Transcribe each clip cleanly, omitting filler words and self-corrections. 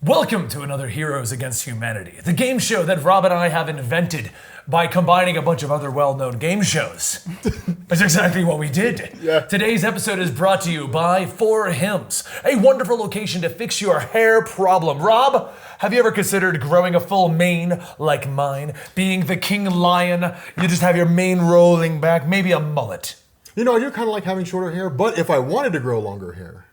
Welcome to another Heroes Against Humanity, the game show that Rob and I have invented by combining a bunch of other well-known game shows. That's exactly what we did. Yeah. Today's episode is brought to you by 4 Hims, a wonderful location to fix your hair problem. Rob, have you ever considered growing a full mane like mine? Being the king lion, you just have your mane rolling back, maybe a mullet. You know, I do kind of like having shorter hair, but if I wanted to grow longer hair,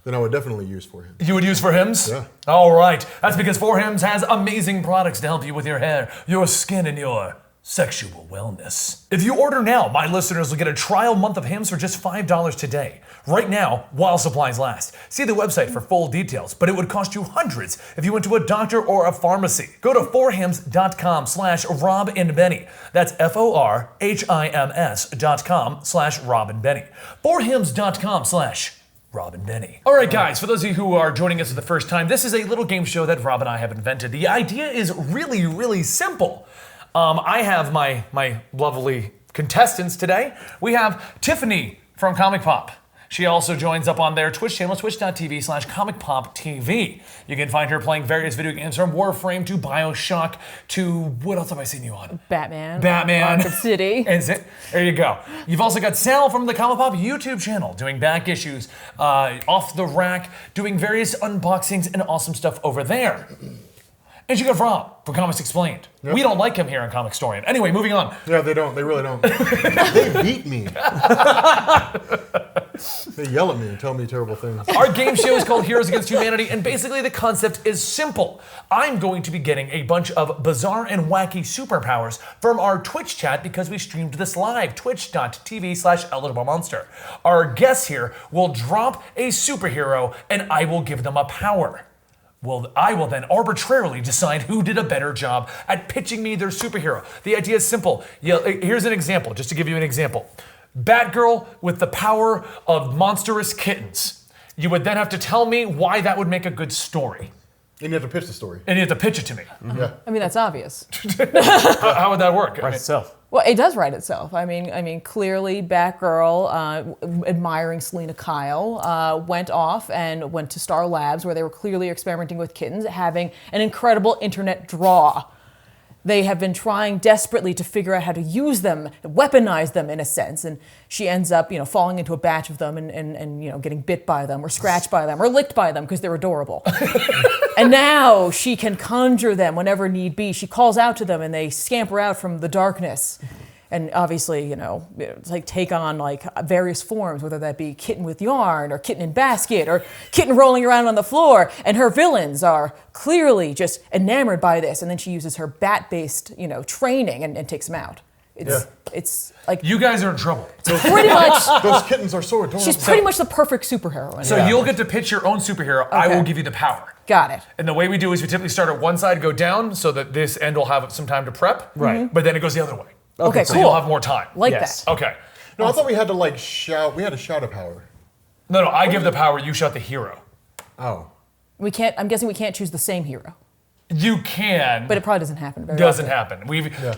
then I would definitely use 4 Hims. You would use 4 Hims? Yeah. All right. That's because 4 Hims has amazing products to help you with your hair, your skin, and your sexual wellness. If you order now, my listeners will get a trial month of Hims for just $5 today. Right now, while supplies last. See the website for full details, but it would cost you hundreds if you went to a doctor or a pharmacy. Go to 4hims.com/Rob and Benny. That's FORHIMS.com/Rob and Benny. 4hims.com/Rob and Benny. All right, guys, for those of you who are joining us for the first time, this is a little game show that Rob and I have invented. The idea is really, really simple. I have my lovely contestants today. We have Tiffany from Comic Pop. She also joins up on their Twitch channel, twitch.tv/ComicPopTV. You can find her playing various video games from Warframe to BioShock to, what else have I seen you on? Batman. Batman. Arkham City. Is it? There you go. You've also got Sal from the Comic Pop YouTube channel doing back issues, off the rack, doing various unboxings and awesome stuff over there. And you got Rob from Comics Explained. Yep. We don't like him here on Comicstorian. Anyway, moving on. Yeah, they don't. They really don't. They beat me. They yell at me and tell me terrible things. Our game show is called Heroes Against Humanity, and basically the concept is simple. I'm going to be getting a bunch of bizarre and wacky superpowers from our Twitch chat because we streamed this live, twitch.tv/ElitableMonster. Our guests here will drop a superhero, and I will give them a power. Well, I will then arbitrarily decide who did a better job at pitching me their superhero. The idea is simple. Here's an example, just to give you an example. Batgirl with the power of monstrous kittens. You would then have to tell me why that would make a good story. And you have to pitch the story. And you have to pitch it to me. Mm-hmm. Yeah. I mean, that's obvious. How would that work? Write itself. Well, it does write itself. I mean, clearly, Batgirl, admiring Selena Kyle, went off and went to Star Labs, where they were clearly experimenting with kittens, having an incredible internet draw. They have been trying desperately to figure out how to use them, weaponize them in a sense, and she ends up, falling into a batch of them and getting bit by them, or scratched by them, or licked by them because they're adorable. And now she can conjure them whenever need be. She calls out to them, and they scamper out from the darkness. And obviously, it's like take on various forms, whether that be kitten with yarn, or kitten in basket, or kitten rolling around on the floor. And her villains are clearly just enamored by this. And then she uses her bat-based, training and takes them out. It's like You guys are in trouble. pretty much. Those kittens are so adorable. She's pretty much the perfect superhero. So you'll get to pitch your own superhero. I will give you the power. Got it. And the way we do is we typically start at one side, go down, so that this end will have some time to prep. Right. But then it goes the other way. Okay, So cool. you'll have more time. Yes. that. Okay. No, I thought we had to shout. We had to shout a power. No, I give the power, you shot the hero. Oh. I'm guessing we can't choose the same hero. You can, But it probably doesn't happen very doesn't often. happen.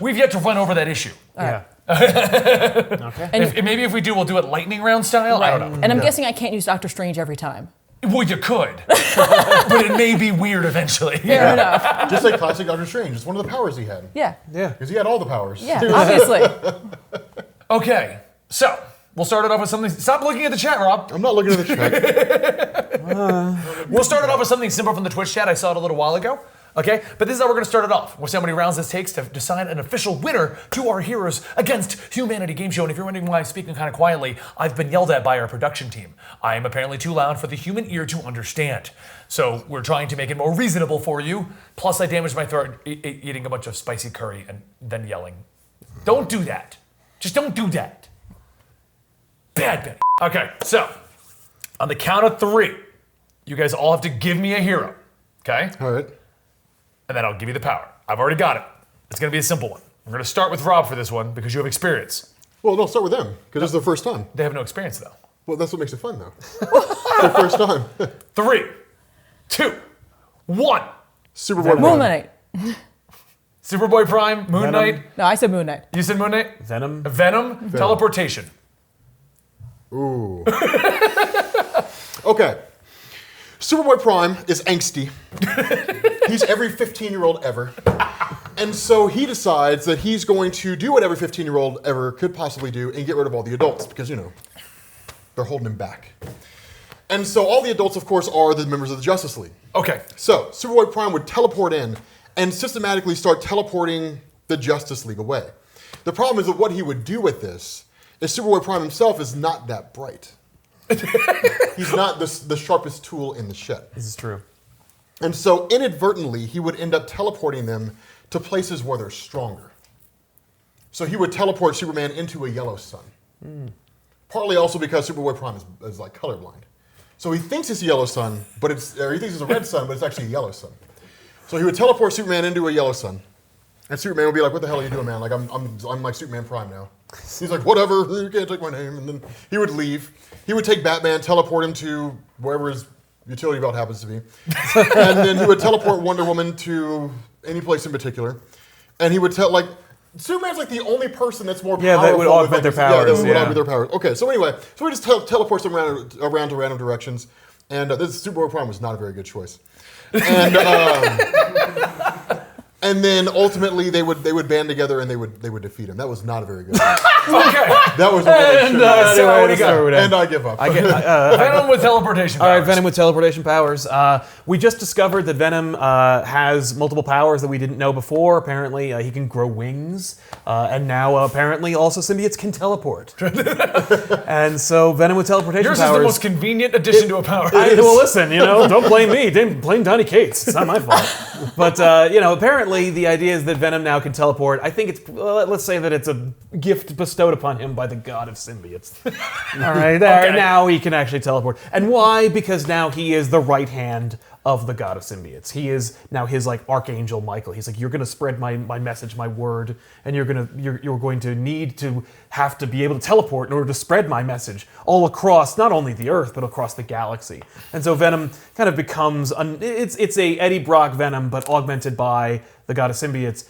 We've yet to run over that issue. Yeah. Okay. Maybe if we do, we'll do it lightning round style. I don't know. And I'm guessing I can't use Doctor Strange every time. Well, you could, but it may be weird eventually. Fair enough. Just like classic Doctor Strange. It's one of the powers he had. Yeah. Yeah. Because he had all the powers. Yeah, obviously. Okay, so we'll start it off with something. Stop looking at the chat, Rob. I'm not looking at the chat. We'll start it off with something simple from the Twitch chat. I saw it a little while ago. Okay, but this is how we're going to start it off. We'll see how many rounds this takes to decide an official winner to our Heroes Against Humanity game show. And if you're wondering why I'm speaking kind of quietly, I've been yelled at by our production team. I am apparently too loud for the human ear to understand. So we're trying to make it more reasonable for you. Plus, I damaged my throat eating a bunch of spicy curry and then yelling. Don't do that. Just don't do that. Bad Benny. Okay, so on the count of 3, you guys all have to give me a hero. Okay? All right. And then I'll give you the power. I've already got it. It's going to be a simple one. We're going to start with Rob for this one because you have experience. Well, no, start with them because this is their first time. They have no experience, though. Well, that's what makes it fun, though. Their first time. 3, 2, 1. Superboy-Prime. Moon Knight. Superboy-Prime, Moon Venom. Knight. No, I said Moon Knight. You said Moon Knight? Venom. Venom. Teleportation. Ooh. Okay. Superboy-Prime is angsty. He's every 15-year-old ever. And so he decides that he's going to do what every 15-year-old ever could possibly do and get rid of all the adults because, they're holding him back. And so all the adults, of course, are the members of the Justice League. Okay. So Superboy-Prime would teleport in and systematically start teleporting the Justice League away. The problem is that what he would do with this is Superboy-Prime himself is not that bright. He's not the sharpest tool in the shed. This is true. And so inadvertently, he would end up teleporting them to places where they're stronger. So he would teleport Superman into a yellow sun. Partly also because Superboy-Prime is like colorblind. So he thinks it's a yellow sun, or he thinks it's a red sun, but it's actually a yellow sun. So he would teleport Superman into a yellow sun. And Superman would be like, "What the hell are you doing, man? Like, I'm like Superman Prime now." He's like, "Whatever, you can't take my name." And then he would leave. He would take Batman, teleport him to wherever his utility belt happens to be. And then he would teleport Wonder Woman to any place in particular. And he would Superman's like the only person that's more powerful. Yeah, that would augment their powers. Yeah, that would augment their powers. Okay, so anyway, he just teleports them around to random directions. And this Superboy-Prime was not a very good choice. And and then ultimately they would band together and they would defeat him. That was not a very good choice. Okay. That was a really shitty. So what do you got? And I give up. Venom with teleportation powers. All right, Venom with teleportation powers. We just discovered that Venom has multiple powers that we didn't know before. Apparently, he can grow wings, and now apparently also symbiotes can teleport. And so Venom with teleportation Yours powers. is the most convenient addition to a power. Well, listen, don't blame me. Blame Donny Cates. It's not my fault. But apparently the idea is that Venom now can teleport. I think it's let's say that it's a gift bestowed upon him by the god of symbiotes. All right, there. Okay. Now he can actually teleport. And why? Because now he is the right hand of the god of symbiotes. He is now his Archangel Michael. He's like, you're going to spread my message, my word, and you're going to need to have to be able to teleport in order to spread my message all across not only the Earth but across the galaxy. And so Venom kind of becomes it's a Eddie Brock Venom but augmented by the god of symbiotes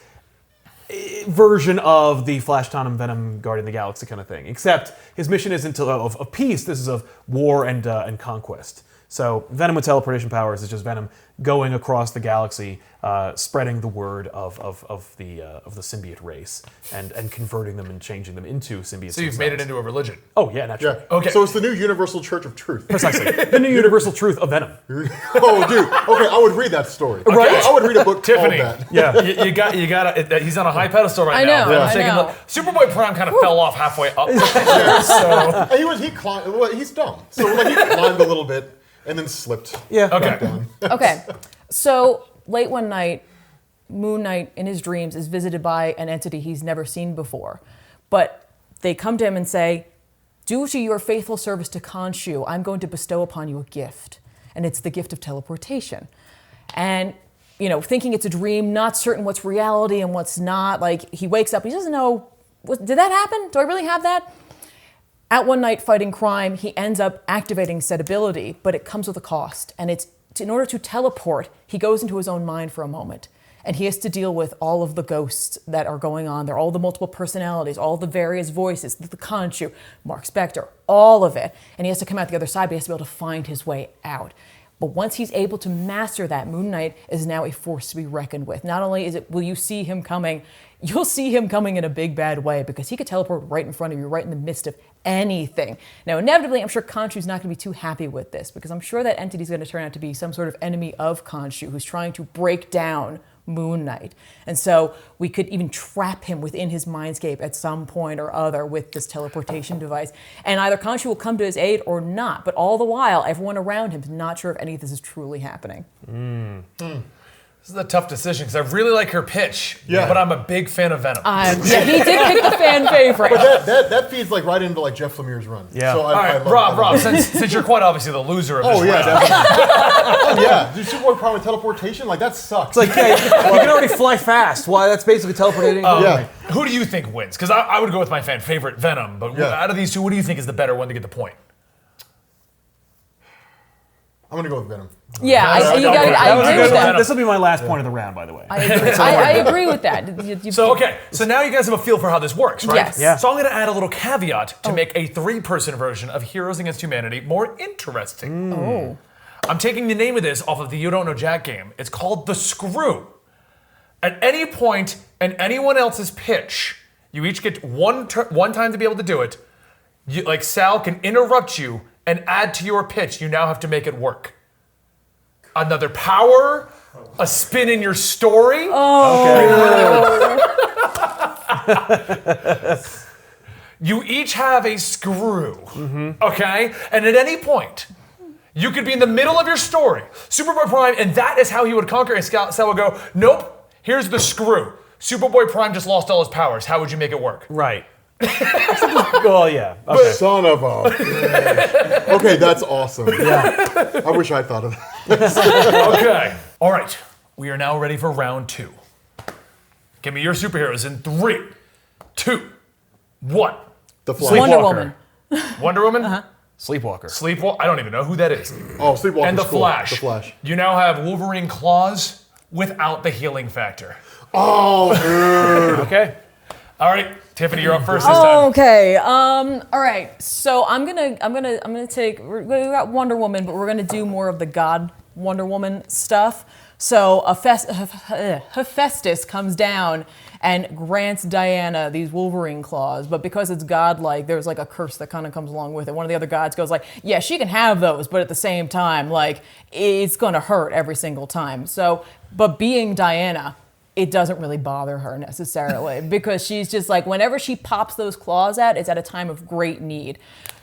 version of the Flash Tatum Venom Guardian of the Galaxy kind of thing. Except his mission isn't of peace. This is of war and conquest. So Venom with teleportation powers is just Venom going across the galaxy, spreading the word of the symbiote race and converting them and changing them into symbiotes. So you've made it into a religion. Oh yeah, naturally. Yeah. Okay. So it's the new Universal Church of Truth. Precisely. The new universal truth of Venom. Oh, dude. Okay, I would read that story. Right. I would read a book Tiffany. called that. Yeah. You got. He's on a high pedestal right I now. know, I'm I taking know. Superboy-Prime kind of fell off halfway up. So He climbed. Well, he's dumb. So he climbed a little bit and then slipped. Yeah. back okay. down. Okay, so late one night, Moon Knight in his dreams is visited by an entity he's never seen before. But they come to him and say, due to your faithful service to Khonshu, I'm going to bestow upon you a gift. And it's the gift of teleportation. And, thinking it's a dream, not certain what's reality and what's not. He wakes up, he doesn't know, did that happen? Do I really have that? At one night fighting crime, he ends up activating said ability, but it comes with a cost. And it's in order to teleport, he goes into his own mind for a moment. And he has to deal with all of the ghosts that are going on there, all the multiple personalities, all the various voices, the Khonshu, Mark Spector, all of it. And he has to come out the other side, but he has to be able to find his way out. But once he's able to master that, Moon Knight is now a force to be reckoned with. Not only will you see him coming, you'll see him coming in a big bad way because he could teleport right in front of you, right in the midst of anything. Now, inevitably, I'm sure Khonshu's not going to be too happy with this because I'm sure that entity's going to turn out to be some sort of enemy of Khonshu who's trying to break down Moon Knight. And so we could even trap him within his mindscape at some point or other with this teleportation device. And either Khonshu will come to his aid or not. But all the while, everyone around him is not sure if any of this is truly happening. This is a tough decision because I really like her pitch, Yeah. but I'm a big fan of Venom. Yeah, he did pick the fan favorite. But that feeds right into Jeff Lemire's run. Yeah. So All right, Rob, since you're quite obviously the loser of this round. Definitely. Yeah. Dude, Superboy-Prime with teleportation, that sucks. It's you can already fly fast. Why? That's basically teleporting. Yeah. Who do you think wins? Because I would go with my fan favorite, Venom, but out of these two, what do you think is the better one to get the point? I'm going to go with Venom. Yeah, I agree with that. This will be my last point of the round, by the way. I agree with that. So now you guys have a feel for how this works, right? Yes. Yeah. So I'm going to add a little caveat to make a 3-person version of Heroes Against Humanity more interesting. I'm taking the name of this off of the You Don't Know Jack game. It's called the Screw. At any point in anyone else's pitch, you each get one time to be able to do it. Like Sal can interrupt you and add to your pitch. You now have to make it work. Another power, a spin in your story. Oh. Okay. You each have a screw, okay? And at any point, you could be in the middle of your story, Superboy-Prime, and that is how he would conquer. And Sal would go, nope, here's the screw. Superboy-Prime just lost all his powers. How would you make it work? Right. Well, yeah. Okay. Son of a. Okay, that's awesome. Yeah. I wish I thought of that. Okay. All right. We are now ready for round 2. Give me your superheroes in 3, 2, 1. The Flash. Wonder Woman. Wonder Woman? Sleepwalker. Sleepwalker? I don't even know who that is. Oh, Sleepwalker's And the cool. Flash. The Flash. You now have Wolverine claws without the healing factor. Oh, dude. Okay. All right, Tiffany, you're up first this time. Okay. All right. So I'm gonna take. We got Wonder Woman, but we're gonna do more of the God Wonder Woman stuff. So Hephaestus comes down and grants Diana these Wolverine claws, but because it's godlike, there's like a curse that kind of comes along with it. One of the other gods goes like, yeah, she can have those, but at the same time, like, it's gonna hurt every single time. So, but being Diana, it doesn't really bother her necessarily because she's just like, whenever she pops those claws out, it's at a time of great need.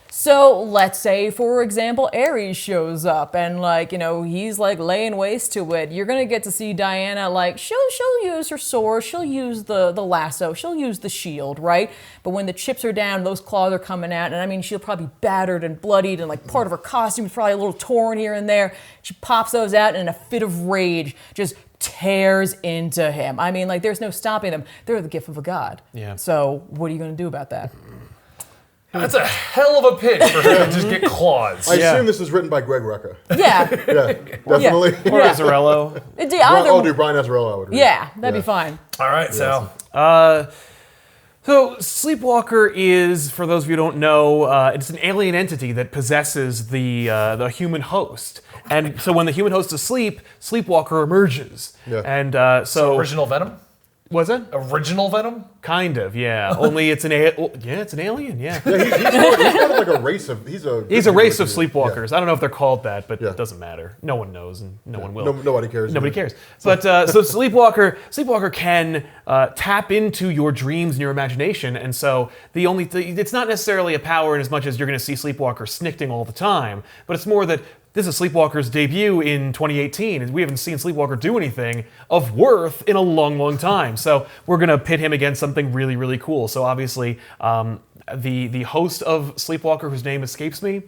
So let's say, for example, Ares shows up and like, you know, he's like laying waste to it. You're going to get to see Diana, like she'll use her sword, she'll use the lasso, she'll use the shield, right? But when the chips are down, those claws are coming out. And I mean, she'll probably be battered and bloodied and like part of her costume is probably a little torn here and there. She pops those out and in a fit of rage, just tears into him. I mean, like there's no stopping them. They're the gift of a god. Yeah. So what are you going to do about that? That's a hell of a pitch for her to just get claws. I assume this is written by Greg Rucka. Yeah. Yeah, definitely. Or Azzarello. Oh, dude, Brian Azzarello, I would read. Yeah, that'd be fine. All right, Sal. So Sleepwalker is, for those of you who don't know, it's an alien entity that possesses the human host. And so when the human host is asleep, Sleepwalker emerges. Yeah. And so Original Venom? was it? Original Venom? Kind of, yeah. Only it's it's an alien, yeah. Yeah, he's kind of like a race of. He's a race of Yeah. sleepwalkers. I don't know if they're called that, but Yeah. it doesn't matter. No one knows, and no one will. Nobody cares. Nobody cares. But so Sleepwalker can tap into your dreams and your imagination, and so the only it's not necessarily a power in as much as you're going to see Sleepwalker snicting all the time, but it's more that this is Sleepwalker's debut in 2018, and we haven't seen Sleepwalker do anything of worth in a long, long time. So we're going to pit him against something really, really cool. So obviously, the host of Sleepwalker, whose name escapes me,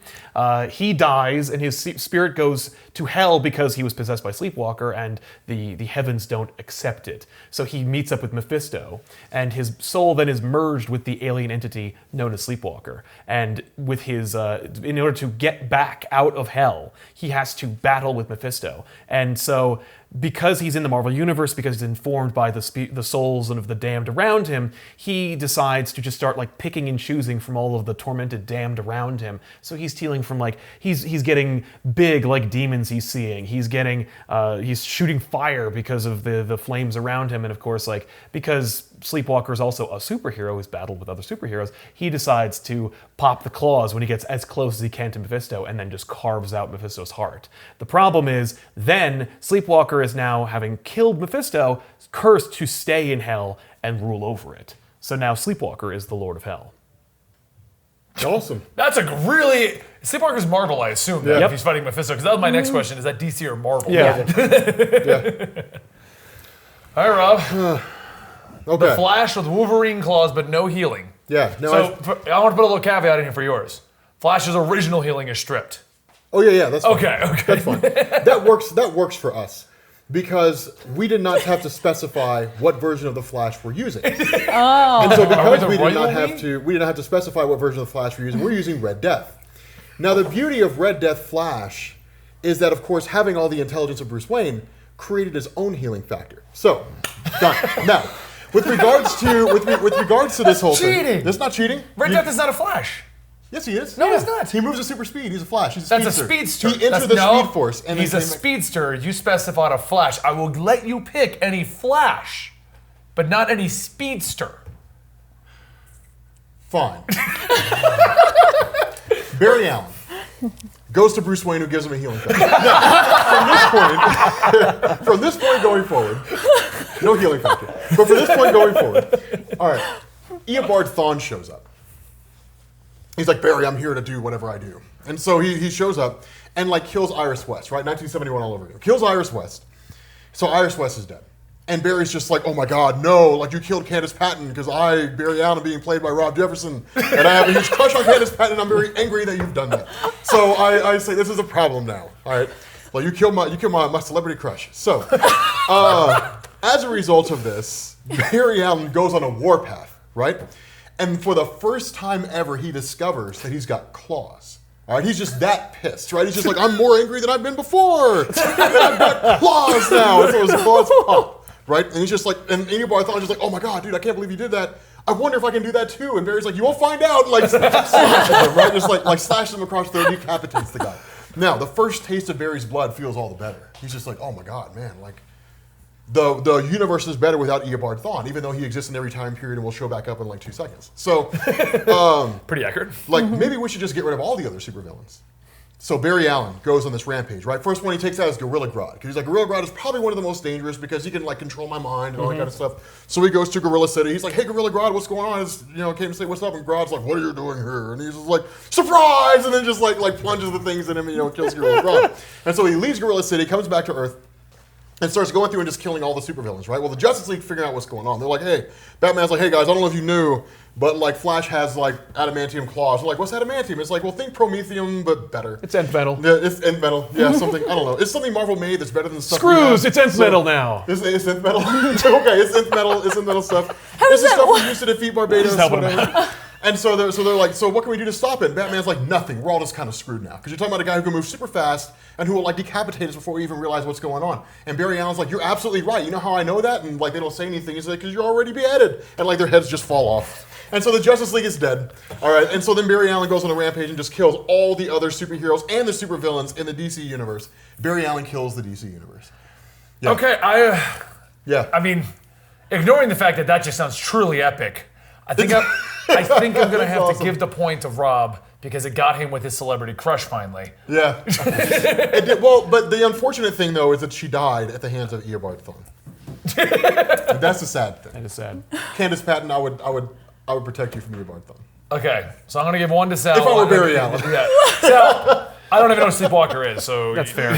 he dies, and his spirit goes to hell because he was possessed by Sleepwalker, and the heavens don't accept it. So he meets up with Mephisto, and his soul then is merged with the alien entity known as Sleepwalker. And with his, in order to get back out of hell, he has to battle with Mephisto. And so, because he's in the Marvel Universe, because he's informed by the souls and of the damned around him, he decides to just start like picking and choosing from all of the tormented damned around him. So he's stealing from like, he's getting big like demons he's seeing. He's getting, he's shooting fire because of the flames around him. And of course, like, because Sleepwalker is also a superhero who's battled with other superheroes, he decides to pop the claws when he gets as close as he can to Mephisto and then just carves out Mephisto's heart. The problem is, then Sleepwalker is now, having killed Mephisto, cursed to stay in hell and rule over it. So now Sleepwalker is the Lord of Hell. Awesome. That's a really... Sleepwalker's Marvel, I assume, that if he's fighting Mephisto, because that was my next question. Is that DC or Marvel? Yeah. All right, Rob. Okay. The Flash with Wolverine claws, but no healing. Yeah. No, So I want to put a little caveat in here for yours. Flash's original healing is stripped. oh yeah, that's fine. Okay. That's fine. That works for us because we did not have to specify what version of the Flash we're using. Oh. And so because we did not have to specify what version of the Flash we're using Red Death. Now the beauty of Red Death Flash is that, of course, having all the intelligence of Bruce Wayne created his own healing factor. So, done. Now, with regards to this whole cheating. thing, that's not cheating. Red Death is not a Flash. Yes, he is. No, he's not. He moves at super speed. He's a Flash. He's a That's speedster. a speedster. He entered the Speed Force. And he's a speedster. You specified a Flash. I will let you pick any Flash, but not any speedster. Fine. Barry Allen goes to Bruce Wayne, who gives him a healing factor. Now, from this point going forward, no healing factor. But from this point going forward, all right, Eobard Thawne shows up. He's like, Barry, I'm here to do whatever I do. And so he shows up and like kills Iris West, right? 1971 all over again. Kills Iris West. So Iris West is dead. And Barry's just like, oh my God, no, like you killed Candace Patton because I, Barry Allen, am being played by Rob Jefferson. And I have a huge crush on Candace Patton and I'm very angry that you've done that. So I say, this is a problem now, all right? Well, you killed my celebrity crush. So as a result of this, Barry Allen goes on a warpath, right? And for the first time ever, he discovers that he's got claws. All right, he's just that pissed, right? He's just like, I'm more angry than I've been before. And I've got claws now. And so his claws pop. Right? And he's just like, and Eobard Thawne's just like, oh my God, dude, I can't believe you did that. I wonder if I can do that too. And Barry's like, you won't find out. And like, slashes him, right? Just like slashes him across the throat, decapitates the guy. Now, the first taste of Barry's blood feels all the better. He's just like, oh my God, man, like, the universe is better without Eobard Thawne, even though he exists in every time period and will show back up in like 2 seconds. So, pretty accurate. Like, maybe we should just get rid of all the other supervillains. So Barry Allen goes on this rampage, right? First one he takes out is Gorilla Grodd. Because he's like, Gorilla Grodd is probably one of the most dangerous because he can like control my mind and all that kind of stuff. So he goes to Gorilla City. He's like, hey, Gorilla Grodd, what's going on? He's, came to say, what's up? And Grodd's like, what are you doing here? And he's just like, surprise! And then just like plunges the things in him and, kills Gorilla Grodd. And so he leaves Gorilla City, comes back to Earth, and starts going through and just killing all the supervillains, right? Well, the Justice League figuring out what's going on. They're like, hey, Batman's like, hey guys, I don't know if you knew, but like Flash has like adamantium claws. They're like, what's adamantium? It's like, well, think Prometheum, but better. It's nth metal. Yeah, it's nth metal. Yeah, something, I don't know. It's something Marvel made that's better than stuff Screws, it's nth metal now. It's nth metal? Okay, it's nth metal stuff. This is stuff we used to defeat Barbados, whatever. And so they're like, so what can we do to stop it? And Batman's like, nothing. We're all just kind of screwed now. Because you're talking about a guy who can move super fast and who will like decapitate us before we even realize what's going on. And Barry Allen's like, you're absolutely right. You know how I know that? And like they don't say anything. He's like, because you're already beheaded. And like their heads just fall off. And so the Justice League is dead. All right. And so then Barry Allen goes on a rampage and just kills all the other superheroes and the supervillains in the DC universe. Barry Allen kills the DC universe. Yeah. Okay, I mean, ignoring the fact that just sounds truly epic, I think I'm going to have awesome. to give the point to Rob because it got him with his celebrity crush finally. Yeah. It did, well, but the unfortunate thing though is that she died at the hands of Eobard Thawne. That's the sad thing. That is sad. Candace Patton, I would protect you from Eobard Thawne. Okay, so I'm going to give one to Sal. If I were Barry Allen. Yeah. Sal, I don't even know what Sleepwalker is, so... That's fair.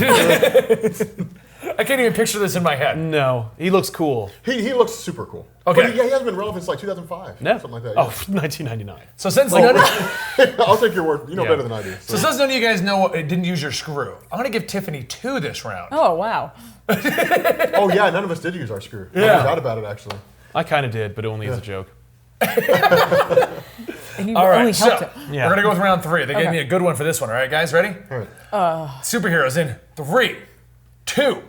I can't even picture this in my head. No, he looks cool. He looks super cool. Okay. But he hasn't been relevant since like 2005. No. Something like that. Oh, Yeah. 1999. So since none I'll take your word. You know Yeah. better than I do. so since none of you guys know it didn't use your screw, I'm going to give Tiffany 2 this round. Oh, wow. Oh yeah, none of us did use our screw. I Yeah. forgot about it actually. I kind of did, but only as a joke. And you All only right, so helped it. Yeah. we're going to go with round 3. They gave Okay. me a good one for this one. All right, guys, ready? All right. Superheroes in 3, 2,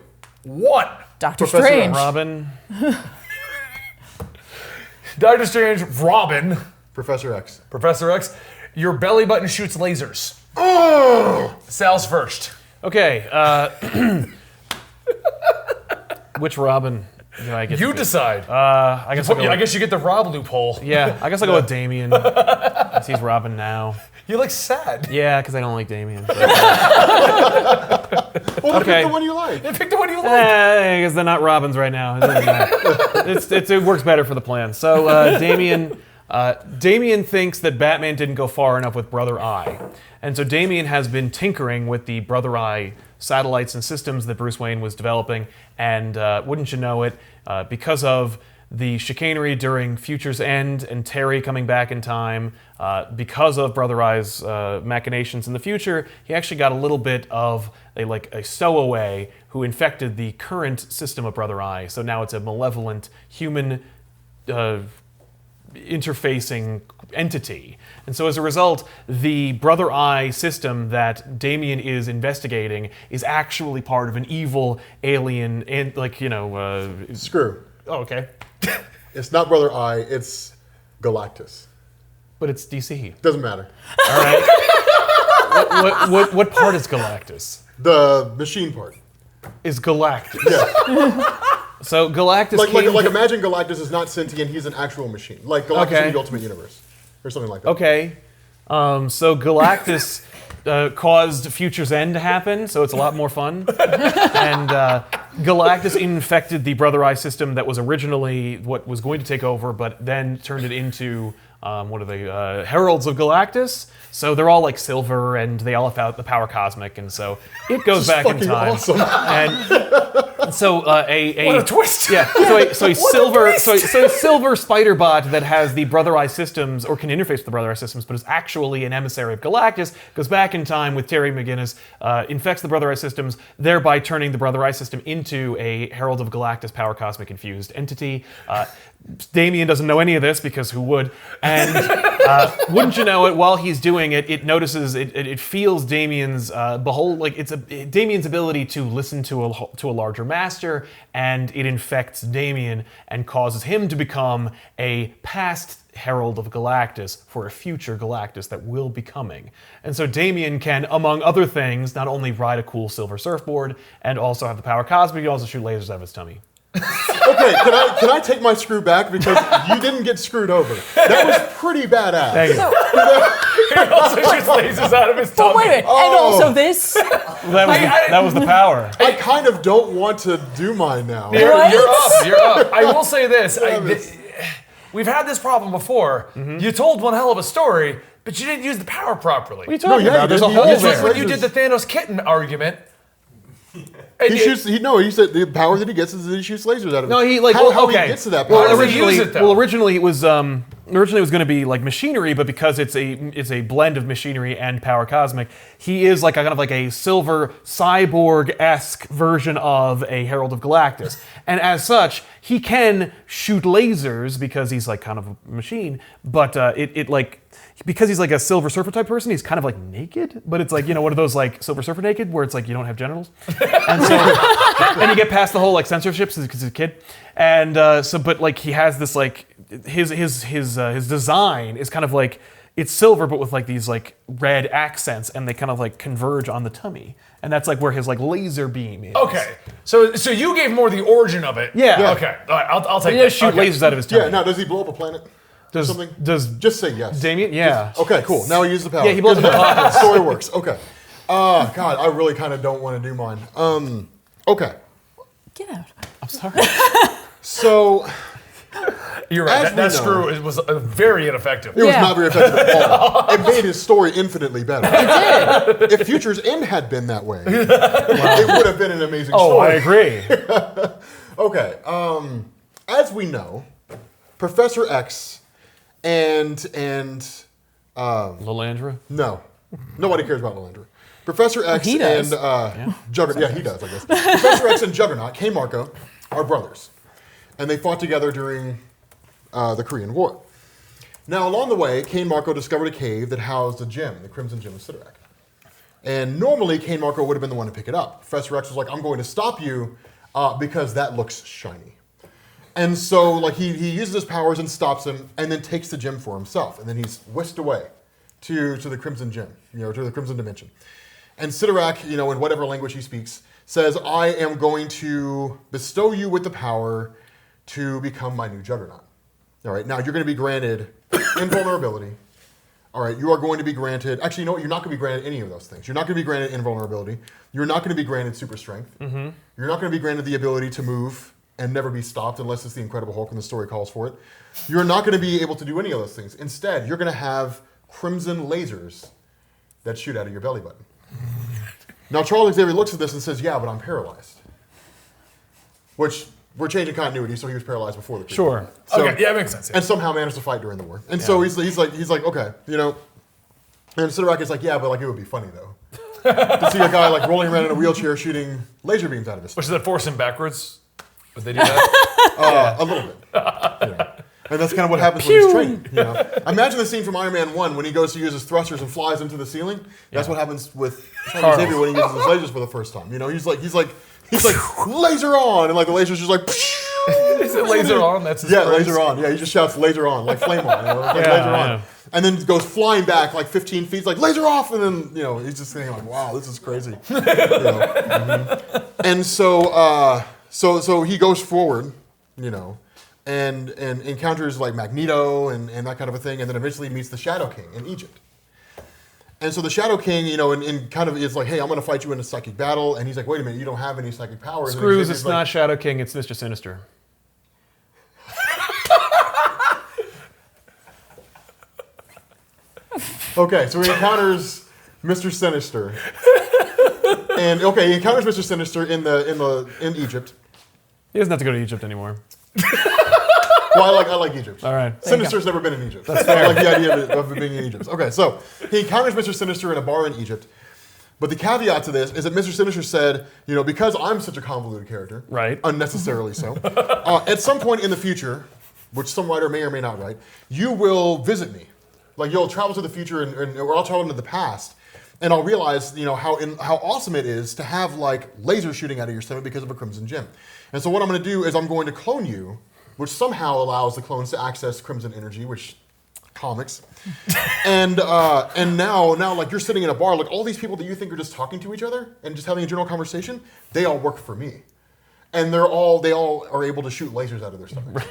1. Dr. Professor Strange. Robin. Doctor Strange, Robin, Professor X. Professor X, your belly button shoots lasers. Oh! Sal's first. Okay. Which Robin do I get? You to be? decide. I guess I'll go. I guess you get the Rob loophole. Yeah, I guess I'll go with Damien. 'Cause he's Robin now. You look sad. Yeah, because I don't like Damien. Well, Okay. pick the one you like. You pick the one you like. Because they're not Robins right now. It doesn't matter. It works better for the plan. So Damien thinks that Batman didn't go far enough with Brother Eye. And so Damien has been tinkering with the Brother Eye satellites and systems that Bruce Wayne was developing. And wouldn't you know it, because of the chicanery during Future's End and Terry coming back in time, because of Brother Eye's machinations in the future, he actually got a little bit of a stowaway who infected the current system of Brother Eye. So now it's a malevolent human interfacing entity. And so as a result, the Brother Eye system that Damien is investigating is actually part of an evil alien, and Screw. Oh, okay. It's not Brother Eye. It's Galactus. But it's DC. Doesn't matter. All right. What part is Galactus? The machine part. Is Galactus. Yeah. So Galactus Like imagine Galactus is not sentient, he's an actual machine. Like Galactus in the Ultimate Universe. Or something like that. Okay. So Galactus caused Future's End to happen, so it's a lot more fun. And Galactus infected the Brother Eye system that was originally what was going to take over, but then turned it into, what are they, Heralds of Galactus? So they're all like silver, and they all have out the power cosmic, and so it goes back in time. Awesome. And so What a twist! Yeah, so a silver spider bot that has the Brother Eye systems, or can interface with the Brother Eye systems, but is actually an emissary of Galactus, goes back in time with Terry McGinnis, infects the Brother Eye systems, thereby turning the Brother Eye system into a Herald of Galactus power cosmic infused entity. Damian doesn't know any of this because who would? And wouldn't you know it? While he's doing it, it notices, it feels Damian's Damian's ability to listen to a larger master, and it infects Damian and causes him to become a past Herald of Galactus for a future Galactus that will be coming. And so Damian can, among other things, not only ride a cool silver surfboard and also have the power cosmic, he can also shoot lasers out of his tummy. Okay, can I take my screw back because you didn't get screwed over? That was pretty badass. Thank you. He also shoots lasers out of his tummy. But wait a minute, and also this. That was the power. I kind of don't want to do mine now. You're Right? You're up. I will say this. Travis. We've had this problem before. You told one hell of a story, but you didn't use the power properly. What are you talking yeah, about? you There's a didn't. hole You It's like just- there. when you did the Thanos kitten argument. He said the power that he gets is that he shoots lasers out of it. No, he like how okay. he gets to that Well, power. does he use it, though? Originally it was going to be like machinery, but because it's a blend of machinery and power cosmic, he is like a kind of like a silver cyborg-esque version of a Herald of Galactus, and as such, he can shoot lasers because he's like kind of a machine, but because he's like a Silver Surfer type person, he's kind of like naked, but it's like, you know, one of those like Silver Surfer naked where it's like you don't have genitals. And so, and you get past the whole like censorship because he's a kid. And but like he has this like, his design is kind of like, it's silver but with like these like red accents, and they kind of like converge on the tummy. And that's like where his like laser beam is. Okay, so you gave more the origin of it. Yeah. Okay, all right, I'll take He that. does shoot Okay. lasers out of his tummy. Yeah, now does he blow up a planet? Something? Does Just say yes. Damien? Yeah. Okay, cool. Now he uses the power. Yeah, he blows up a planet. Story works. Okay. God, I really kind of don't want to do mine. Okay. Get out. I'm sorry. So You're right. As we That know- screw was very ineffective. it was Yeah. not very effective at all. It made his story infinitely better. It did. If Future's End had been that way, it would have been an amazing Oh, I story. agree. Okay. As we know, Professor X and Lilandra? no, nobody cares about Lilandra. Professor X He does. and Juggernaut. Yeah, he does, I guess. Professor X and Juggernaut, K. Marco, are brothers, and they fought together during the Korean War. Now, along the way, Kane Marco discovered a cave that housed a gem, the Crimson Gem of Sidorak. And normally, Kane Marco would have been the one to pick it up. Professor X was like, I'm going to stop you because that looks shiny. And so, like, he uses his powers and stops him, and then takes the gem for himself. And then he's whisked away to the Crimson Gem, to the Crimson Dimension. And Sidorak, in whatever language he speaks, says, I am going to bestow you with the power to become my new Juggernaut. All right, now you're going to be granted invulnerability. All right, you are going to be granted, actually, you know what? You're not going to be granted any of those things. You're not going to be granted invulnerability. You're not going to be granted super strength. Mm-hmm. You're not going to be granted the ability to move and never be stopped unless it's the Incredible Hulk and the story calls for it. You're not going to be able to do any of those things. Instead, you're going to have crimson lasers that shoot out of your belly button. Now, Charles Xavier looks at this and says, yeah, but I'm paralyzed. Which, we're changing continuity, so he was paralyzed before the prequel. Sure. So, Okay, yeah, it makes sense. Yeah. And somehow managed to fight during the war. And so he's like, okay, And Sidorak is like, yeah, but like it would be funny though. To see a guy like rolling around in a wheelchair shooting laser beams out of his Which is that force him backwards? Would they do that? a little bit. And that's kind of what happens when he's training. Imagine the scene from Iron Man 1 when he goes to use his thrusters and flies into the ceiling. That's what happens with Charles Xavier when he uses his lasers for the first time. He's like laser on, and like the laser's just like said laser on. That's his Yeah, phrase. laser on. Yeah, he just shouts laser on, like flame on. You know, like Yeah, laser on. yeah. And then goes flying back like 15 feet, like laser off, and then he's just thinking like, wow, this is crazy. And so he goes forward, and encounters like Magneto and that kind of a thing, and then eventually meets the Shadow King in Egypt. And so the Shadow King, and kind of is like, hey, I'm going to fight you in a psychic battle, and he's like, wait a minute, you don't have any psychic powers. Screws, And it's like, not Shadow King, it's Mr. Sinister. Okay, so he encounters Mr. Sinister, and he encounters Mr. Sinister in Egypt. He doesn't have to go to Egypt anymore. Well, I like Egypt. All right. Sinister's never been in Egypt. That's fair. I like the idea of it being in Egypt. Okay, so he encounters Mr. Sinister in a bar in Egypt, but the caveat to this is that Mr. Sinister said, because I'm such a convoluted character, Right. unnecessarily so, at some point in the future, which some writer may or may not write, you will visit me. Like you'll travel to the future, or I'll travel into the past, and I'll realize, how awesome it is to have like lasers shooting out of your stomach because of a crimson gem. And so what I'm going to do is I'm going to clone you, which somehow allows the clones to access crimson energy, which comics. and now like you're sitting in a bar, like all these people that you think are just talking to each other and just having a general conversation, they all work for me, and they all are able to shoot lasers out of their stomachs.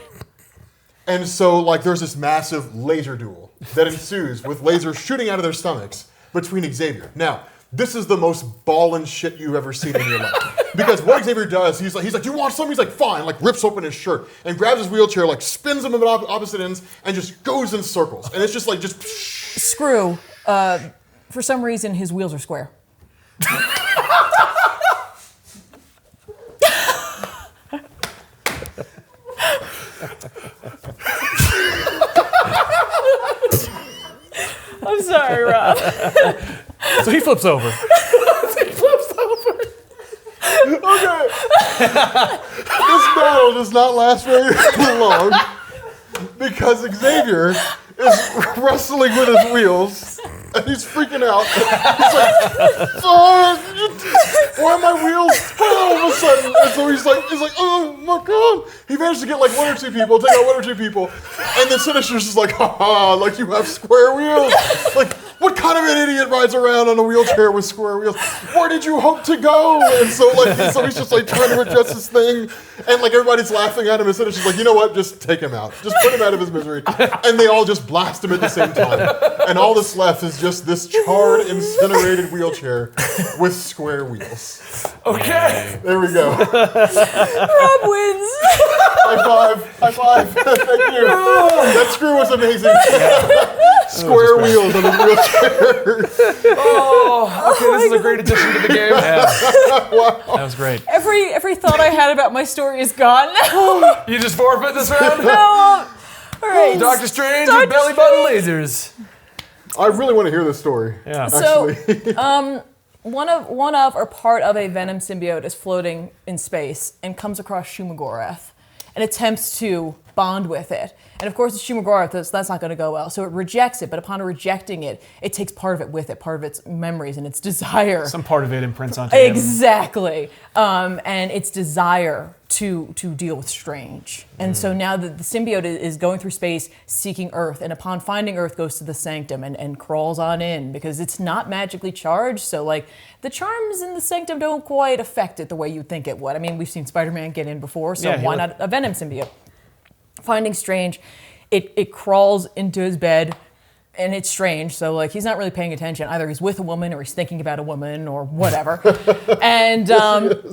And so, like, there's this massive laser duel that ensues with lasers shooting out of their stomachs between Xavier. Now, this is the most ballin' shit you've ever seen in your life. Because what Xavier does, he's like, you want some? He's like, fine, like rips open his shirt and grabs his wheelchair, like spins him at opposite ends and just goes in circles. And it's just like, Screw. For some reason, his wheels are square. I'm sorry, Rob. So he flips over. Okay. This battle does not last very long because Xavier is wrestling with his wheels and he's freaking out. He's like, oh, why are my wheels all of a sudden? And so he's like, oh my god. He managed to get like take out one or two people, and then Sinister's just like, haha, like you have square wheels. Like, what kind of an idiot rides around on a wheelchair with square wheels? Where did you hope to go? And so he's just like trying to adjust his thing, and like everybody's laughing at him, and Sinister's like, you know what? Just take him out. Just put him out of his misery. And they all just blast him at the same time. And all that's left is just this charred, incinerated wheelchair with square wheels. Okay. There we go. Rob wins. High five. Thank you. That screw was amazing. Square wheels on a wheelchair. Oh, okay. This is a great addition to the game. Yeah. That was great. Every thought I had about my story is gone. You just forfeit this round? No. All right. Doctor Strange Doctor with belly button lasers. I really want to hear this story. Yeah. So, Actually. one of or part of a Venom symbiote is floating in space and comes across Shumagorath and attempts to bond with it. And of course, it's Shumagorath, that's not going to go well. So it rejects it, but upon rejecting it, it takes part of it with it, part of its memories and its desire. Some part of it imprints onto him. Exactly. And its desire to deal with Strange. And so now the symbiote is going through space seeking Earth, and upon finding Earth goes to the Sanctum and crawls on in because it's not magically charged, so like the charms in the Sanctum don't quite affect it the way you'd think it would. I mean, we've seen Spider-Man get in before, so Yeah, why not a Venom symbiote? Finding Strange, it crawls into his bed, and it's Strange, so like he's not really paying attention. Either he's with a woman or he's thinking about a woman or whatever. and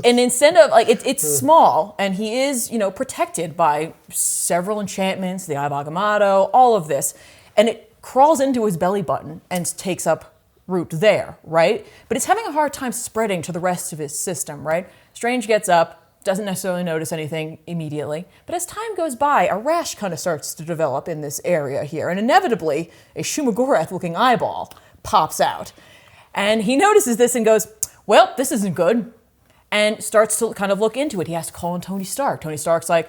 instead of like it's small, and he is protected by several enchantments, the Eye of Agamotto, all of this, and it crawls into his belly button and takes up root there, right? But it's having a hard time spreading to the rest of his system, right? Strange gets up. Doesn't necessarily notice anything immediately. But as time goes by, a rash kind of starts to develop in this area here. And inevitably, a Shumagorath-looking eyeball pops out. And he notices this and goes, well, this isn't good. And starts to kind of look into it. He has to call on Tony Stark. Tony Stark's like,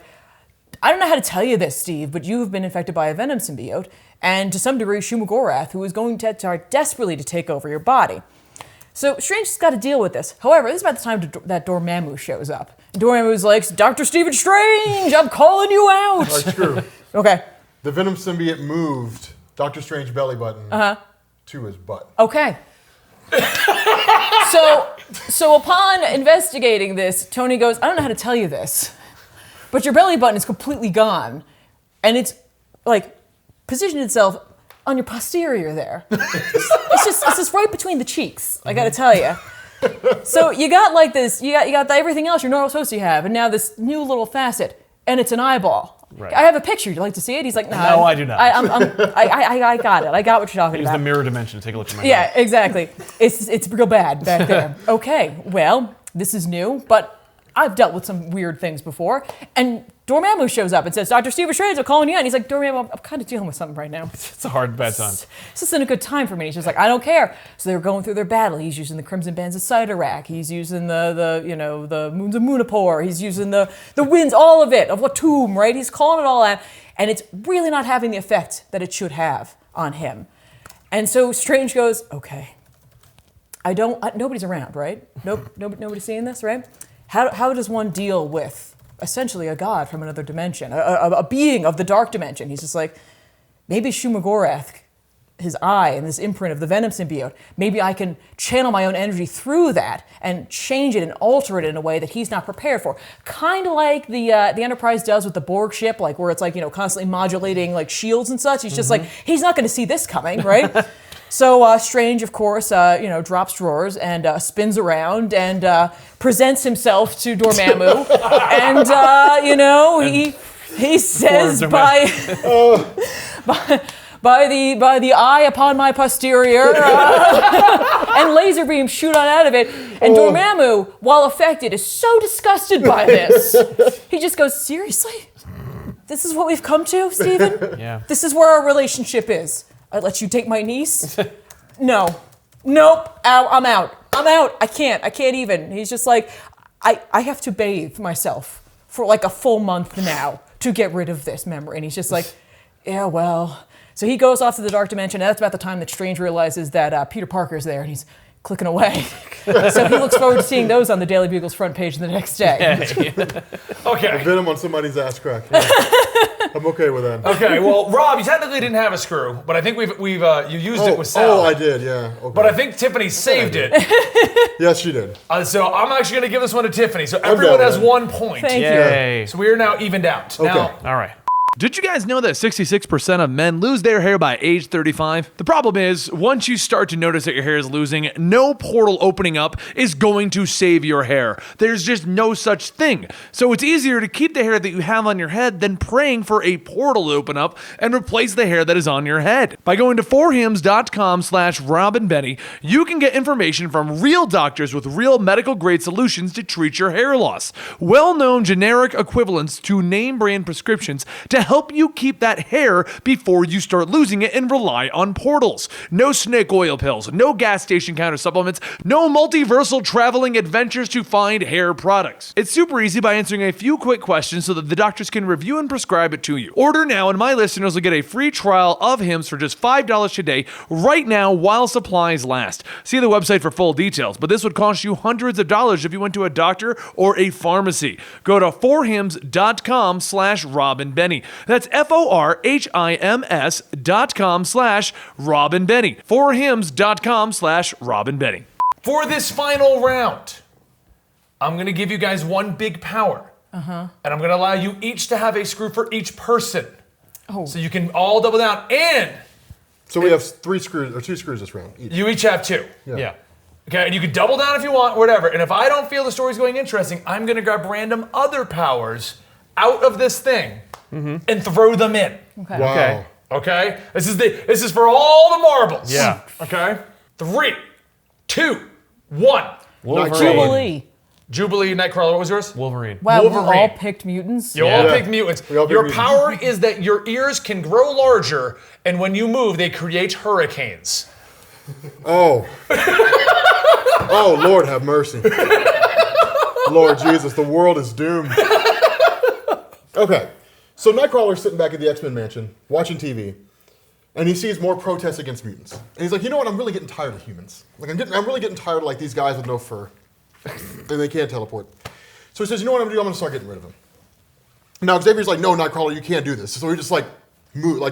I don't know how to tell you this, Steve, but you've been infected by a Venom symbiote. And to some degree, Shumagorath, who is going to try desperately to take over your body. So Strange has got to deal with this. However, this is about the time that Dormammu shows up. Dormammu's like, Dr. Stephen Strange, I'm calling you out. That's true. Okay. The Venom symbiote moved Doctor Strange's belly button to his butt. Okay. So upon investigating this, Tony goes, I don't know how to tell you this, but your belly button is completely gone. And it's like positioned itself on your posterior there. It's just right between the cheeks, I gotta tell you. So you got like this, you got everything else you're normally supposed to have, and now this new little facet, and it's an eyeball. Right. I have a picture. You'd like to see it? He's like, nah, No, I do not. I got it. I got what you're talking Use about. the mirror dimension to take a look at my Yeah, exactly. It's real bad back there. Okay, well, this is new, but I've dealt with some weird things before. And Dormammu shows up and says, Dr. Stephen Strange, I'm calling you out. And he's like, Dormammu, I'm kind of dealing with something right now. It's a hard, bad time. This isn't a good time for me. He's just like, I don't care. So they were going through their battle. He's using the Crimson Bands of Cyttorak. He's using the Moons of Munipor. He's using the winds, all of it, of Latum, right? He's calling it all out. And it's really not having the effect that it should have on him. And so Strange goes, okay, nobody's around, right? Nobody's seeing this, right? How does one deal with essentially a god from another dimension, a being of the dark dimension? He's just like, maybe Shumagorath, his eye and this imprint of the Venom symbiote, maybe I can channel my own energy through that and change it and alter it in a way that he's not prepared for. Kind of like the Enterprise does with the Borg ship, like where it's like, constantly modulating like shields and such. He's just like, he's not going to see this coming, right? So Strange, of course, drops drawers and spins around and presents himself to Dormammu, and he says by the eye upon my posterior, and laser beams shoot on out of it. And Dormammu, while affected, is so disgusted by this, he just goes, seriously? This is what we've come to, Stephen? Yeah. This is where our relationship is. I let you take my niece? No. Nope. Ow, I'm out. I can't even. He's just like, I have to bathe myself for like a full month now to get rid of this memory. And he's just like, yeah, well. So he goes off to the dark dimension, and that's about the time that Strange realizes that Peter Parker's there, and he's clicking away. So he looks forward to seeing those on the Daily Bugle's front page the next day. Okay. Venom on somebody's ass crack. Yeah. I'm okay with that. Okay, well, Rob, you technically didn't have a screw, but I think you used it with Sal. Oh, I did, yeah. Okay. But I think Tiffany saved it. Yes, she did. So I'm actually going to give this one to Tiffany. So everyone has 1 point. Thank you. Yay. So we are now evened out. Okay. Now, All right. did you guys know that 66% of men lose their hair by age 35? The problem is, once you start to notice that your hair is losing, no portal opening up is going to save your hair. There's just no such thing. So it's easier to keep the hair that you have on your head than praying for a portal to open up and replace the hair that is on your head. By going to forhims.com/RobinBenny, you can get information from real doctors with real medical grade solutions to treat your hair loss. Well-known generic equivalents to name brand prescriptions to help you keep that hair before you start losing it and rely on portals. No snake oil pills, no gas station counter supplements, no multiversal traveling adventures to find hair products. It's super easy by answering a few quick questions so that the doctors can review and prescribe it to you. Order now and my listeners will get a free trial of Hims for just $5 today right now while supplies last. See the website for full details, but this would cost you hundreds of dollars if you went to a doctor or a pharmacy. Go to forhims.com/RobinBenny. That's forhims.com/RobinBenny. forhims.com/RobinBenny. For this final round, I'm going to give you guys one big power. And I'm going to allow you each to have a screw for each person. So you can all double down. And So we have 3 screws, or 2 screws this round. Each. you each have 2. Yeah. Okay, and you can double down if you want, whatever. And if I don't feel the story's going interesting, I'm going to grab random other powers out of this thing and throw them in. Okay. Wow. Okay. Okay? This is for all the marbles. Yeah. Okay? 3, 2, 1. Jubilee. Jubilee, Nightcrawler, what was yours? Wolverine. Wow, Wolverine. we all picked mutants? You Yeah. all pick mutants. We all pick Your mutants. power is that your ears can grow larger, and when you move, they create hurricanes. Oh. Oh, Lord have mercy. Lord Jesus, the world is doomed. Okay, so Nightcrawler's sitting back at the X-Men mansion, watching TV, and he sees more protests against mutants. And he's like, you know what, I'm really getting tired of humans. Like, I'm really getting tired of like these guys with no fur. And they can't teleport. So he says, you know what I'm gonna do? I'm gonna start getting rid of him. Now Xavier's like, no, Nightcrawler, you can't do this. So he just like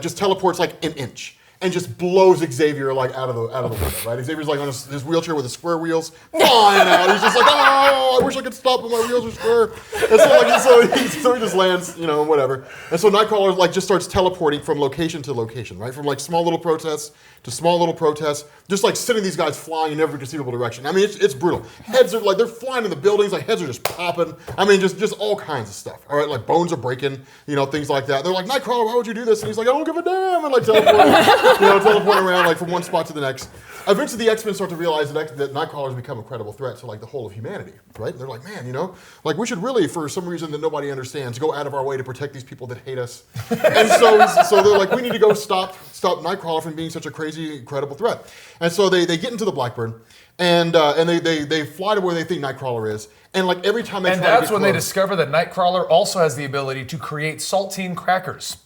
just teleports like an inch and just blows Xavier like out of the window, right? Xavier's like on his wheelchair with the square wheels, flying out. He's just like, oh, I wish I could stop, but my wheels are square. And so he just lands, whatever. And so Nightcrawler like just starts teleporting from location to location, right? From like small little protests to small little protests, just like sending these guys flying in every conceivable direction. I mean, it's brutal. Heads are like, they're flying in the buildings, like heads are just popping. I mean, just all kinds of stuff. All right, like bones are breaking, things like that. They're like, Nightcrawler, why would you do this? And he's like, I don't give a damn, and like teleporting around like from one spot to the next. Eventually, the X-Men start to realize that Nightcrawler has become a credible threat to like the whole of humanity, right? And they're like, man, like we should really, for some reason that nobody understands, go out of our way to protect these people that hate us. And so they're like, we need to go stop Nightcrawler from being such a crazy, credible threat. And so they get into the Blackbird, and they fly to where they think Nightcrawler is. And like every time they and try to get that's when close, they discover that Nightcrawler also has the ability to create saltine crackers.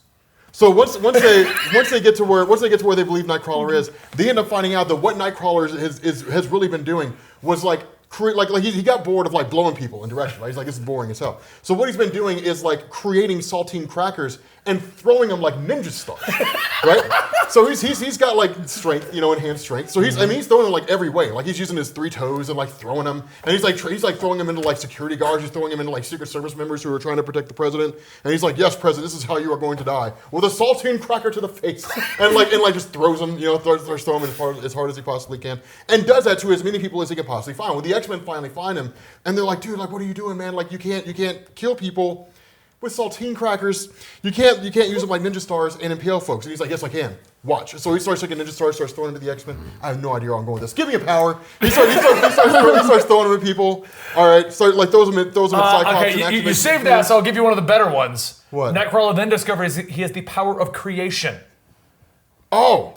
So once they get to where they believe Nightcrawler is, they end up finding out that what Nightcrawler has really been doing was like he got bored of like blowing people in direction, right? He's like, this is boring as hell. So what he's been doing is like creating saltine crackers and throwing them like ninja stars, right? So he's got like strength, enhanced strength. So he's throwing them like every way. Like he's using his 3 toes and like throwing them, and he's like throwing them into like security guards. He's throwing them into like Secret Service members who are trying to protect the president. And he's like, yes, President, this is how you are going to die, with a saltine cracker to the face, and just throws them, throws them as hard as he possibly can, and does that to as many people as he can possibly find. When the X-Men finally find him, and they're like, dude, like what are you doing, man? Like you can't kill people with saltine crackers. You can't use them like ninja stars and impale folks. And he's like, yes, I can. Watch. So he starts taking ninja stars, starts throwing them to the X-Men. I have no idea where I'm going with this. Give me a power. He starts throwing them at people. All right. So like throws them at Cyclops. Okay, you saved that, so I'll give you one of the better ones. What? Nightcrawler then discovers he has the power of creation. Oh.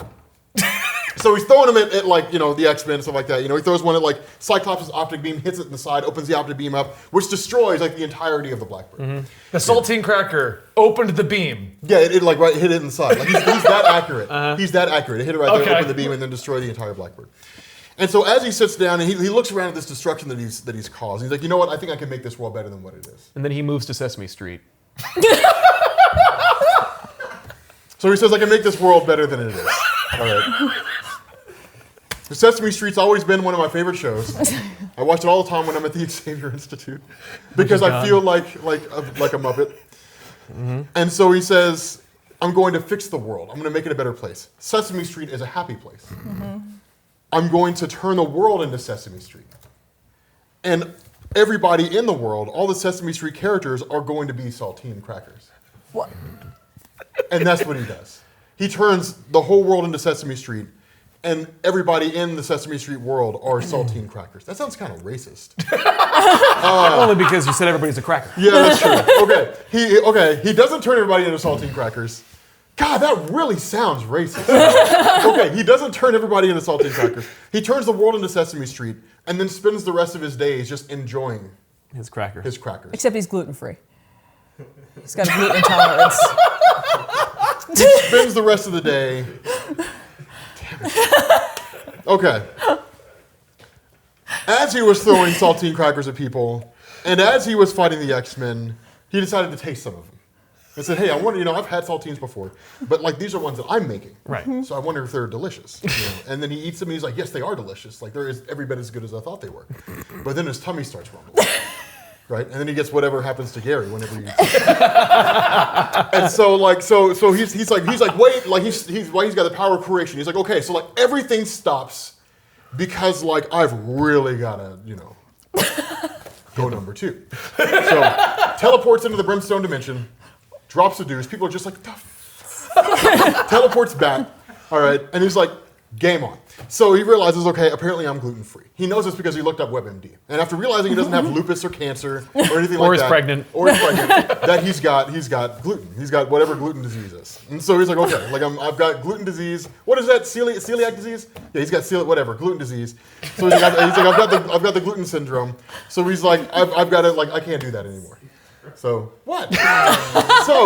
So he's throwing them at like, the X-Men and stuff like that. He throws one at like Cyclops' optic beam, hits it in the side, opens the optic beam up, which destroys like the entirety of the Blackbird. Mm-hmm. The saltine cracker opened the beam. Yeah, it hit it in the side. Like he's that accurate. He's that accurate. It hit it right there, opened the beam, and then destroyed the entire Blackbird. And so as he sits down and he looks around at this destruction that he's caused, he's like, you know what? I think I can make this world better than what it is. And then he moves to Sesame Street. So he says, I can make this world better than it is. All right. Sesame Street's always been one of my favorite shows. I watch it all the time when I'm at the Xavier Institute because I feel like a Muppet. Mm-hmm. And so he says, I'm going to fix the world. I'm going to make it a better place. Sesame Street is a happy place. Mm-hmm. I'm going to turn the world into Sesame Street. And everybody in the world, all the Sesame Street characters are going to be saltine crackers. What? And that's what he does. He turns the whole world into Sesame Street. And everybody in the Sesame Street world are saltine crackers. That sounds kind of racist. Only because you said everybody's a cracker. Yeah, that's true. Okay. He doesn't turn everybody into saltine crackers. God, that really sounds racist. Okay, he doesn't turn everybody into saltine crackers. He turns the world into Sesame Street and then spends the rest of his days just enjoying his crackers. Except he's gluten-free. He's got a gluten intolerance. He spends the rest of the day. Okay. As he was throwing saltine crackers at people, and as he was fighting the X-Men, he decided to taste some of them. And said, hey, I wonder, I've had saltines before, but like these are ones that I'm making. Right. So I wonder if they're delicious. And then he eats them and he's like, yes, they are delicious. Like they're every bit as good as I thought they were. But then his tummy starts rumbling. Right? And then he gets whatever happens to Gary whenever he eats it. And so he's like, wait, like he's got the power of creation. He's like, okay, so like everything stops because like I've really gotta, go number 2. So teleports into the Brimstone dimension, drops the deuce. People are just like, teleports back. All right, and he's like, game on. So he realizes, okay, apparently I'm gluten-free. He knows this because he looked up WebMD. And after realizing he doesn't have lupus or cancer or anything like that. Or he's pregnant. That he's got gluten. He's got whatever gluten disease is. And so he's like, okay, like I've got gluten disease. What is that? Celiac disease? Yeah, he's got gluten disease. So he's like, I've got the gluten syndrome. So he's like, I've got it, like I can't do that anymore. So what?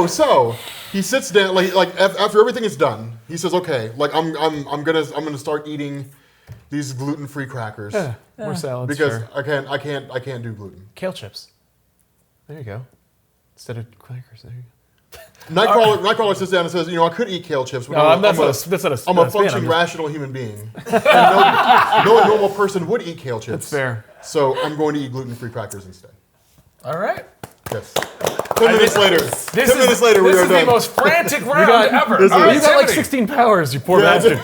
so he sits down like after everything is done. He says, "Okay, like I'm gonna start eating these gluten-free crackers More salads because I can't do gluten." Kale chips. There you go. Instead of crackers, there you go. Nightcrawler sits down and says, I could eat kale chips, but No, that's not a I'm a spin, functioning, I'm just- rational human being. And no normal person would eat kale chips. That's fair. So I'm going to eat gluten-free crackers instead. All right. Yes. 10 minutes later. 10 minutes later, we this are is done. the most frantic round ever. this All is- right, You got like Timothy. 16 powers, you poor bastard.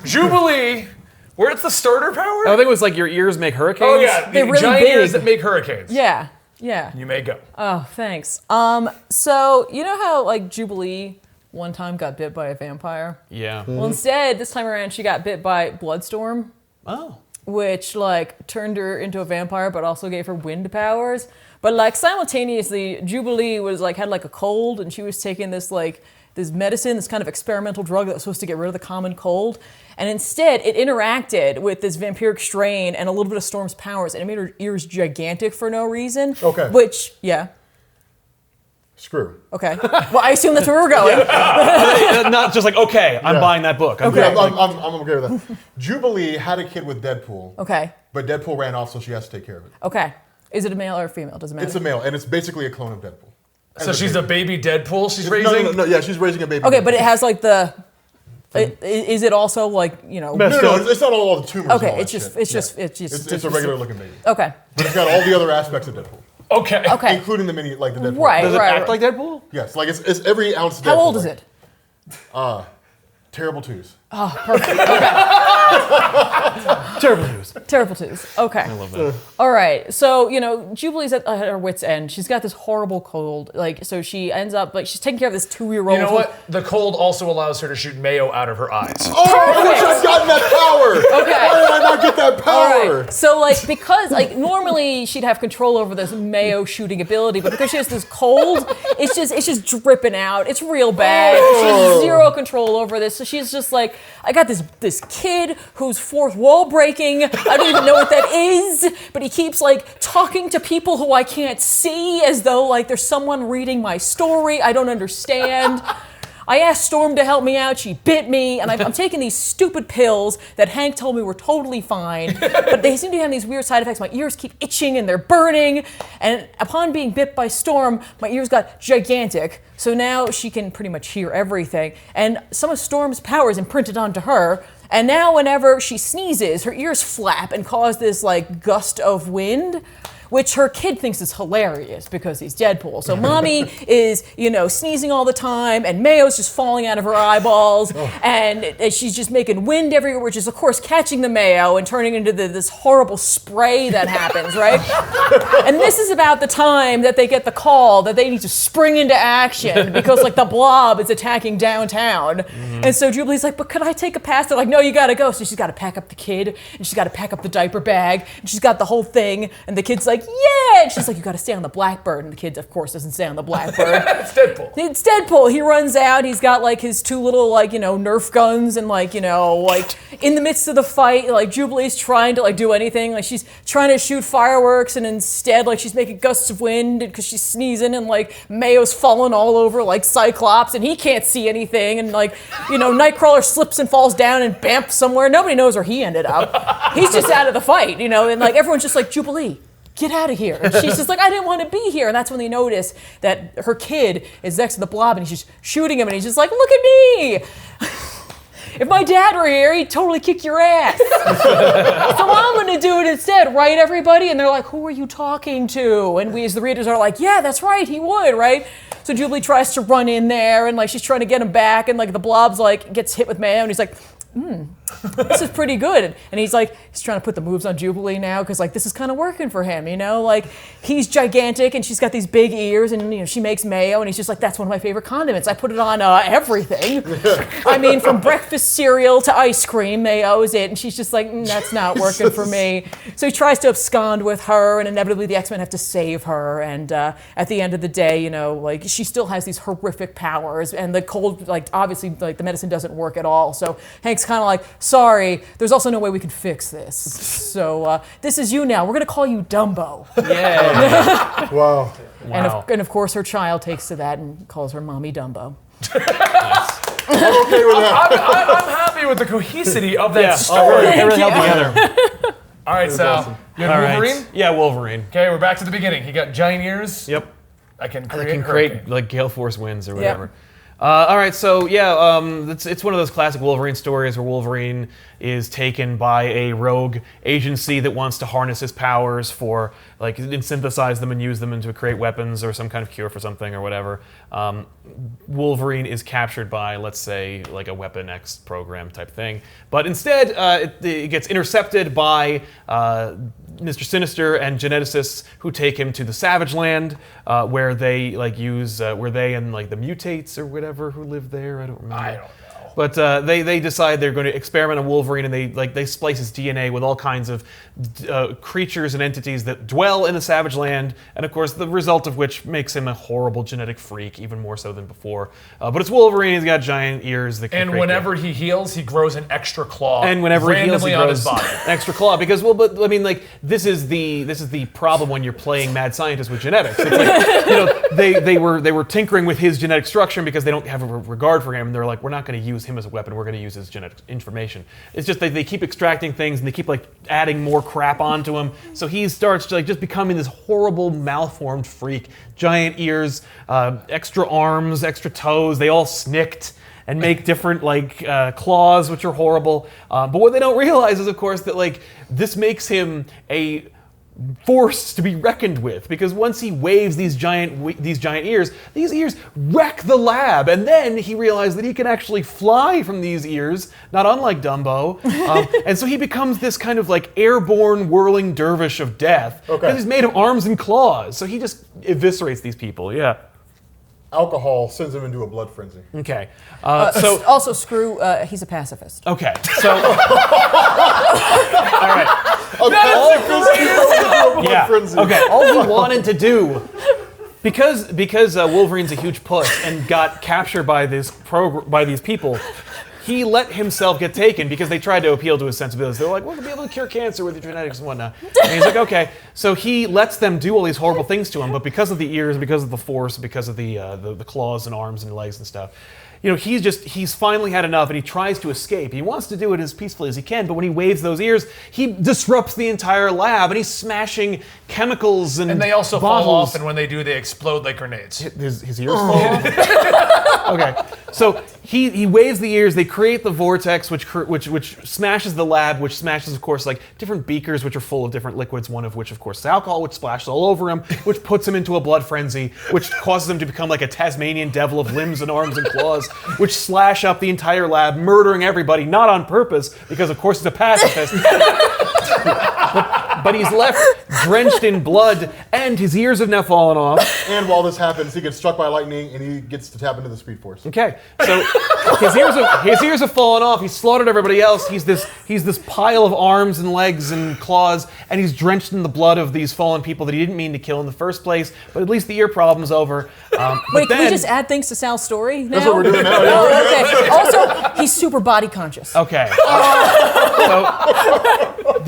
Jubilee. Where's the starter power? I think it was like your ears make hurricanes. Oh yeah, They're the really giant ears big. that make hurricanes. Yeah. You may go. Oh, thanks. So you know how like Jubilee one time got bit by a vampire? Yeah. Well, instead, this time around, she got bit by Bloodstorm, Oh. which like turned her into a vampire, but also gave her wind powers. But like simultaneously, Jubilee was like had like a cold, and she was taking this like this medicine, this kind of experimental drug that was supposed to get rid of the common cold. And instead, it interacted with this vampiric strain and a little bit of Storm's powers, and it made her ears gigantic for no reason. Okay. Which, yeah. Screw. Okay. Well, I assume that's where we're going. Not just like, okay, I'm Yeah. buying that book. I'm Okay. Yeah, I'm okay with that. Jubilee had a kid with Deadpool, Okay. but Deadpool ran off, so she has to take care of it. Okay. Is it a male or a female? Doesn't matter. It's a male, and it's basically a clone of Deadpool. So she's a baby Deadpool she's No, raising? no, yeah, she's raising a baby. Okay, but it has like the. Is it also like No, Messed no, up. it's not all the tumors. Okay, and all it's that just- shit. it's just- Yeah. it's just- It's a regular looking baby, okay? but it's got all the other aspects of Deadpool, Okay. Okay. including the mini, like the Deadpool. Right. Does it act like Deadpool? Yes, like it's every ounce. Of How Deadpool, old is like, it? Terrible twos. Terrible news. Terrible twos. Okay. I love that. All right. So Jubilee's at her wit's end. She's got this horrible cold. Like so, she ends up like she's taking care of this 2-year-old. You know what? The cold also allows her to shoot mayo out of her eyes. Oh, I wish I'd gotten that power. Okay. Why did I not get that All power? right. So like because like normally she'd have control over this mayo shooting ability, but because she has this cold, it's just dripping out. It's real bad. She has zero control over this. So she's just like, I got this kid who's fourth wall breaking. I don't even know what that is, but he keeps like talking to people who I can't see as though like there's someone reading my story. I don't understand. I asked Storm to help me out. She bit me, and I'm taking these stupid pills that Hank told me were totally fine, but they seem to have these weird side effects. My ears keep itching and they're burning, and upon being bit by Storm, my ears got gigantic, so now she can pretty much hear everything, and some of Storm's powers imprinted onto her, and now whenever she sneezes, her ears flap and cause this like gust of wind, which her kid thinks is hilarious because he's Deadpool. So mommy is, sneezing all the time, and mayo's just falling out of her eyeballs, and she's just making wind everywhere, which is of course catching the mayo and turning into this horrible spray that happens, right? And this is about the time that they get the call that they need to spring into action because like the blob is attacking downtown. And so Jubilee's like, but could I take a pass? They're like, no, you gotta go. So she's gotta pack up the kid, and she's gotta pack up the diaper bag, and she's got the whole thing, and the kid's like, yeah! And she's like, you gotta stay on the Blackbird. And the kid, of course, doesn't stay on the Blackbird. It's Deadpool. It's Deadpool. He runs out. He's got like his 2 little Nerf guns, and like in the midst of the fight, like Jubilee's trying to like do anything. Like she's trying to shoot fireworks, and instead like she's making gusts of wind because she's sneezing, and like Mayo's falling all over like Cyclops, and he can't see anything, and like Nightcrawler slips and falls down and bamps somewhere. Nobody knows where he ended up. He's just out of the fight, and like everyone's just like, Jubilee, get out of here. And she's just like, I didn't want to be here. And that's when they notice that her kid is next to the blob, and he's just shooting him, and he's just like, look at me. If my dad were here, he'd totally kick your ass. So I'm going to do it instead, right, everybody? And they're like, who are you talking to? And we as the readers are like, yeah, that's right, he would, right? So Jubilee tries to run in there, and like she's trying to get him back, and like the blob's like gets hit with mayo, and he's like, this is pretty good. And he's trying to put the moves on Jubilee now because like this is kind of working for him, like he's gigantic and she's got these big ears, and she makes mayo, and he's just like, that's one of my favorite condiments. I put it on everything. I mean, from breakfast cereal to ice cream, mayo is it. And she's just like, that's not working for me. So he tries to abscond with her, and inevitably the X-Men have to save her. And at the end of the day, like she still has these horrific powers, and the cold, like obviously, like the medicine doesn't work at all. So Hank's kind of like, sorry, there's also no way we can fix this. So this is you now. We're gonna call you Dumbo. Yeah. Wow. And of course her child takes to that and calls her Mommy Dumbo. I'm okay with that. I'm happy with the cohesivity of that Yeah, story. they really held together. All right, Sal. awesome. You have Wolverine? Yeah, Wolverine. Okay, we're back to the beginning. He got giant ears. Yep. I can I create can create like Gale Force winds or Yep. whatever. All right, so yeah, it's one of those classic Wolverine stories where Wolverine is taken by a rogue agency that wants to harness his powers for, like, and synthesize them and use them to create weapons or some kind of cure for something or whatever. Wolverine is captured by, let's say, like a Weapon X program type thing, but instead it gets intercepted by Mr. Sinister and geneticists who take him to the Savage Land, where they where they and like the mutates or whatever who live there. I don't remember. I don't know. But they decide they're going to experiment on Wolverine, and they splice his DNA with all kinds of creatures and entities that dwell in the Savage Land, and of course the result of which makes him a horrible genetic freak, even more so than before. But it's Wolverine; he's got giant ears that can. And whenever he heals, he grows an extra claw. And whenever he heals, randomly he on grows his body. an extra claw. Because but I mean, like this is the problem when you're playing mad scientist with genetics. It's like, they were tinkering with his genetic structure because they don't have a regard for him, and they're like, we're not going to use him as a weapon. We're going to use his genetic information. It's just they keep extracting things and they keep like adding more crap onto him. So he starts to, like, just becoming this horrible malformed freak. Giant ears, extra arms, extra toes. They all snicked and make different like claws, which are horrible. But what they don't realize is, of course, that like this makes him a force to be reckoned with, because once he waves these giant ears, these ears wreck the lab, and then he realized that he can actually fly from these ears, not unlike Dumbo, and so he becomes this kind of like airborne whirling dervish of death, because he's made of arms and claws, so he just eviscerates these people. Yeah. Alcohol sends him into a blood frenzy. Okay. So also screw. He's a pacifist. Okay. So. All right. Yeah. Frenzy. Okay. All he wanted to do, because Wolverine's a huge puss and got captured by these people, he let himself get taken because they tried to appeal to his sensibilities. They're like, we're going to be able to cure cancer with your genetics and whatnot. And he's like, okay. So he lets them do all these horrible things to him, but because of the ears, because of the force, because of the claws and arms and legs and stuff, he's finally had enough, and he tries to escape. He wants to do it as peacefully as he can, but when he waves those ears, he disrupts the entire lab, and he's smashing chemicals and they also bottles. fall off, and when they do, they explode like grenades. His ears fall off? Okay, so he waves the ears, they create the vortex, which smashes the lab, which smashes, of course, like different beakers, which are full of different liquids, one of which, of course, is alcohol, which splashes all over him, which puts him into a blood frenzy, which causes him to become like a Tasmanian devil of limbs and arms and claws, which slash up the entire lab, murdering everybody, not on purpose, because of course he's a pacifist. but he's left drenched in blood, and his ears have now fallen off. And while this happens, he gets struck by lightning, and he gets to tap into the Speed Force. Okay, so his ears have fallen off. He's slaughtered everybody else. He's this pile of arms and legs and claws, and he's drenched in the blood of these fallen people that he didn't mean to kill in the first place. But at least the ear problem's over. Wait, can we just add things to Sal's story now? That's what we're doing now. Yeah. Oh, okay. Also, he's super body conscious. Okay. So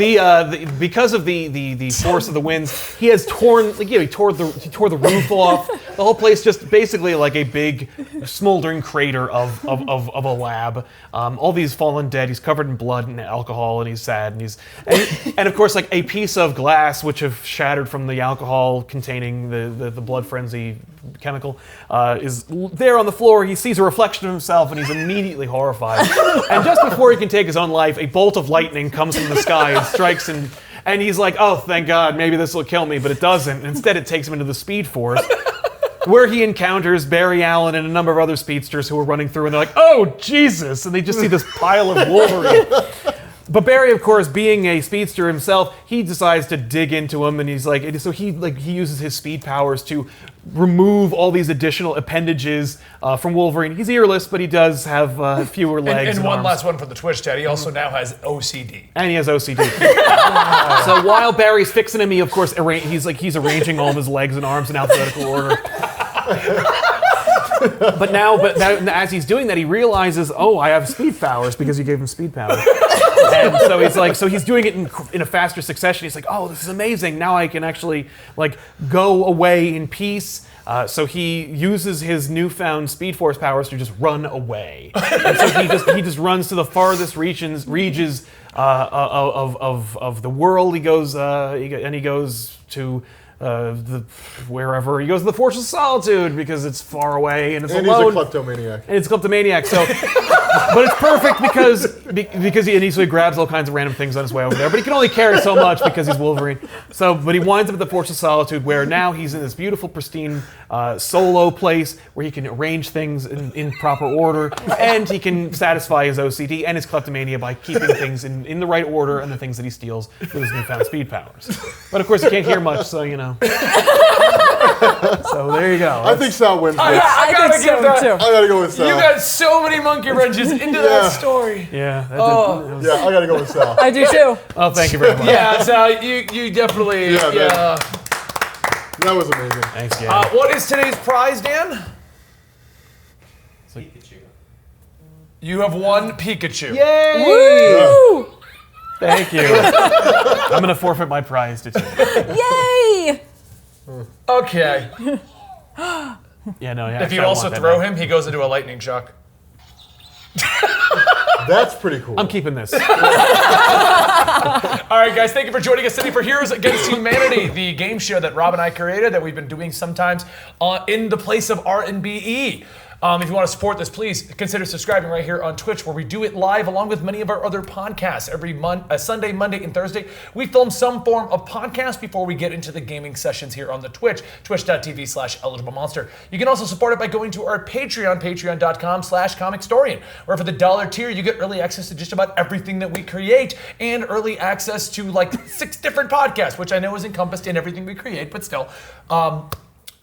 because of the force of the winds, he has torn he tore the roof off. The whole place just basically like a big smoldering crater of a lab. All these fallen dead. He's covered in blood and alcohol, and he's sad, and of course like a piece of glass which have shattered from the alcohol containing the blood frenzy chemical is there on the floor. He sees a reflection of himself, and he's immediately horrified. And just before he can take his own life, a bolt of lightning comes from the sky and strikes him. And he's like, oh, thank God, maybe this will kill me, but it doesn't. Instead, it takes him into the Speed Force, where he encounters Barry Allen and a number of other speedsters who are running through, and they're like, oh, Jesus, and they just see this pile of Wolverine. But Barry, of course, being a speedster himself, he decides to dig into him, and he's like, so he uses his speed powers to remove all these additional appendages from Wolverine. He's earless, but he does have fewer legs. And one arms. last one for the Twitch chat. He also now has OCD. And he has OCD. So while Barry's fixing him, he of course he's arranging all of his legs and arms in alphabetical order. But now, as he's doing that, he realizes, oh, I have speed powers because you gave him speed powers. And so he's doing it in a faster succession. He's like, oh, this is amazing. Now I can actually go away in peace. So he uses his newfound Speed Force powers to just run away. And so he just runs to the farthest reaches of the world. He goes he goes to wherever he goes to the Fortress of Solitude because it's far away and it's alone. He's a kleptomaniac. And it's kleptomaniac. So, but it's perfect because he so he grabs all kinds of random things on his way over there. But he can only carry so much because he's Wolverine. So, but he winds up at the Fortress of Solitude, where now he's in this beautiful, pristine solo place where he can arrange things in proper order, and he can satisfy his OCD and his kleptomania by keeping things in the right order and the things that he steals with his newfound speed powers. But of course, he can't hear much, so you know. So there you go. I think Sal wins. I gotta think give so that- too. I gotta go with Sal. You got so many monkey wrenches into that story. Yeah. Yeah, I gotta go with Sal. I do too. Oh, thank you very much. Yeah, Sal, you definitely. Yeah, Yeah. man. That was amazing. Thanks, Gary. What is today's prize, Dan? You have one Pikachu. Yay! Woo! Thank you. I'm gonna forfeit my prize to you. Yay! Okay. Yeah, no. Yeah, If you also throw him, he goes into a lightning shock. That's pretty cool. I'm keeping this. All right, guys, thank you for joining us today for Heroes Against Humanity, the game show that Rob and I created that we've been doing sometimes in the place of R&BE. If you want to support this, please consider subscribing right here on Twitch, where we do it live along with many of our other podcasts. Every Sunday, Monday, and Thursday, we film some form of podcast before we get into the gaming sessions here on the Twitch, twitch.tv/eligiblemonster. You can also support it by going to our Patreon, patreon.com/Comicstorian, where for the $1 tier, you get early access to just about everything that we create and early access to like 6 different podcasts, which I know is encompassed in everything we create, but still.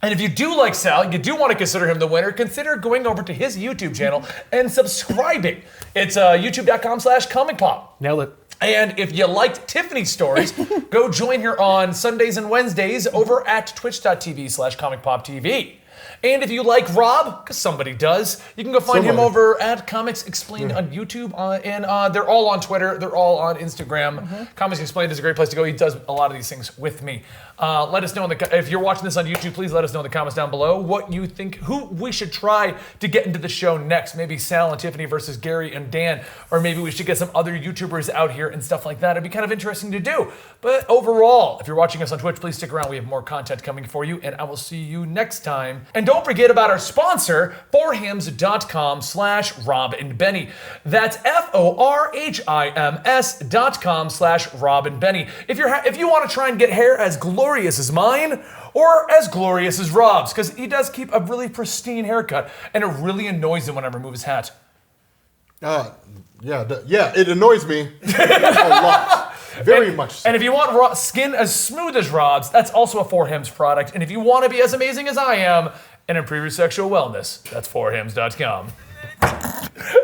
And if you do like Sal, you do want to consider him the winner, consider going over to his YouTube channel and subscribing. It's youtube.com/comicpop. Nailed it. And if you liked Tiffany's stories, go join her on Sundays and Wednesdays over at twitch.tv/comicpoptv. And if you like Rob, because somebody does, you can go find him over at Comics Explained on YouTube. And they're all on Twitter. They're all on Instagram. Comics Explained is a great place to go. He does a lot of these things with me. Let us know if you're watching this on YouTube, please let us know in the comments down below what you think, who we should try to get into the show next. Maybe Sal and Tiffany versus Gary and Dan, or maybe we should get some other YouTubers out here and stuff like that. It'd be kind of interesting to do. But overall, if you're watching us on Twitch, please stick around. We have more content coming for you, and I will see you next time. And don't forget about our sponsor, forhims.com/Rob and Benny. That's forhims.com/Rob and Benny. If you want to try and get hair as glorious as mine or as glorious as Rob's, because he does keep a really pristine haircut, and it really annoys him whenever I move his hat. Yeah, it annoys me a lot. Very much so. And if you want skin as smooth as Rob's, that's also a Forhims product. And if you want to be as amazing as I am and improve your sexual wellness, that's forhims.com.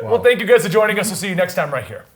Well, thank you guys for joining us. We'll see you next time right here.